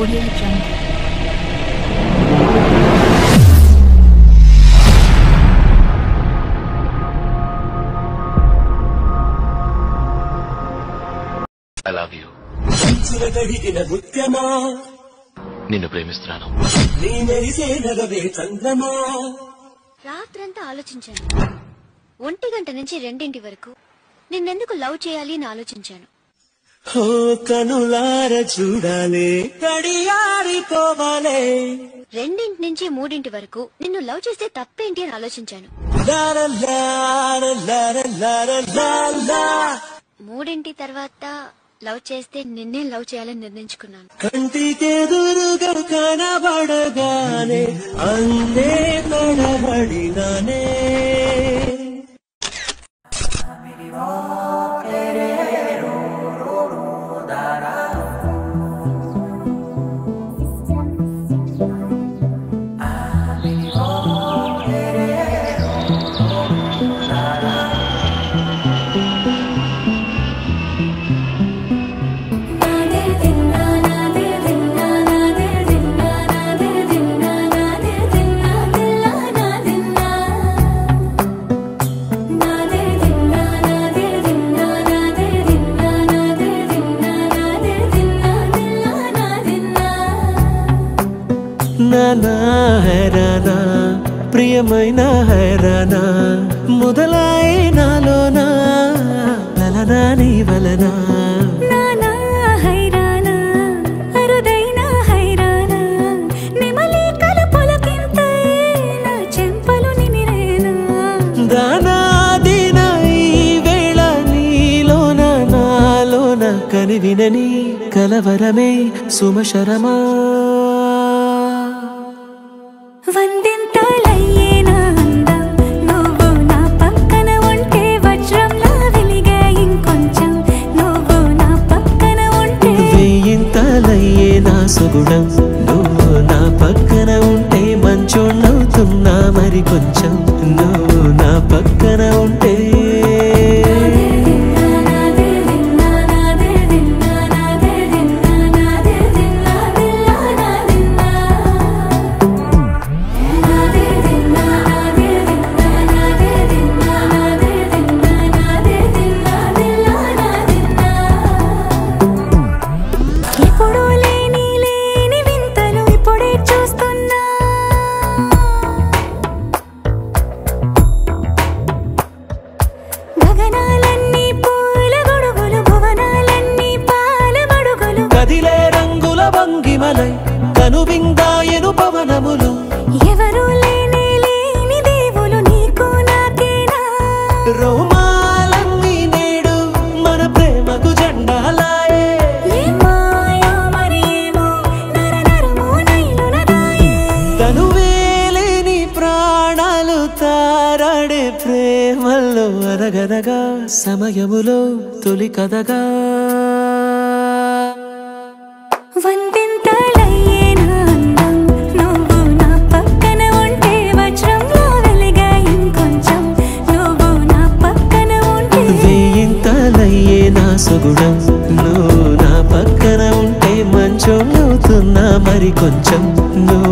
Audio Jungle. I love you. నిన్ను ప్రేమిస్తున్నాను. రాత్రంతా ఆలోచించాను. 1 గంట నుంచి 2 వరకు నిన్నెందుకు లవ్ చేయాలి అని ఆలోచించాను. కనులార చూడాలి, గడియారిపోవాలే. 2 నుంచి 3 వరకు నిన్ను లవ్ చేస్తే తప్పేంటి అని ఆలోచించాను. 3 తర్వాత లవ్ చేస్తే నిన్నే లవ్ చేయాలని నిర్ణయించుకున్నాను. కంటికెదురుగా కనబడగానే అందే తడబడినానే. నానా హైరానా ప్రియమైన హైరానా మొదలాయి నాలోనా లలనా నీ వలనా. నానా హైరానా అరుదైన హైరానా నిమలి కలుపులకింతై నా చెంపలు నిమిరేనా. దానాదిన ఈ వేళ నీలోన నాలోన కనివినని కలవరమే సుమశరమా. వందింతలయ్యేనా అందం నువ్వు నా పక్కన ఉంటే, వజ్రంలా వెలిగే ఇంకొంచెం నువ్వు నా పక్కన ఉంటే. వెయ్యింతలయ్యే నా సుగుణం నువ్వు నా పక్కన ఉంటే, మంచోళ్ళవుతున్నా మరి కొంచెం నువ్వు నా పక్కన ఉంటే. ఎప్పుడూ లేని లేని వింతలు ఇప్పుడే చూస్తున్నా. గగనాలన్నీ పూల గొడుగులు, భువనాలన్నీ పాల మడుగులు. కదిలే రంగుల భంగిమలై కనువిందాయను పవనములు. ఎవరూ లేని లేని దేవులు నీకు నాకేనా. రోమాలన్నీ నేడు మన ప్రేమకు జెండాలాయే. ఏ మాయో మరి ఏమో నరనరమో నైలునదాయే. తనువేలేని ప్రాణాలు తారాడే ప్రేమల్లో అరగదగా సమయములో తొలి కథగా. వందింతలయ్యేనా అందం నువ్వు నా పక్కన ఉంటే, వజ్రంలా వెలిగే ఇంకొంచెం నువ్వు నా పక్కన ఉంటే. వెయ్యింతలయ్యే నా సుగుణం నువ్వు నా పక్కన ఉంటే, మంచోళ్ళవుతున్నా మరి కొంచెం నువ్వు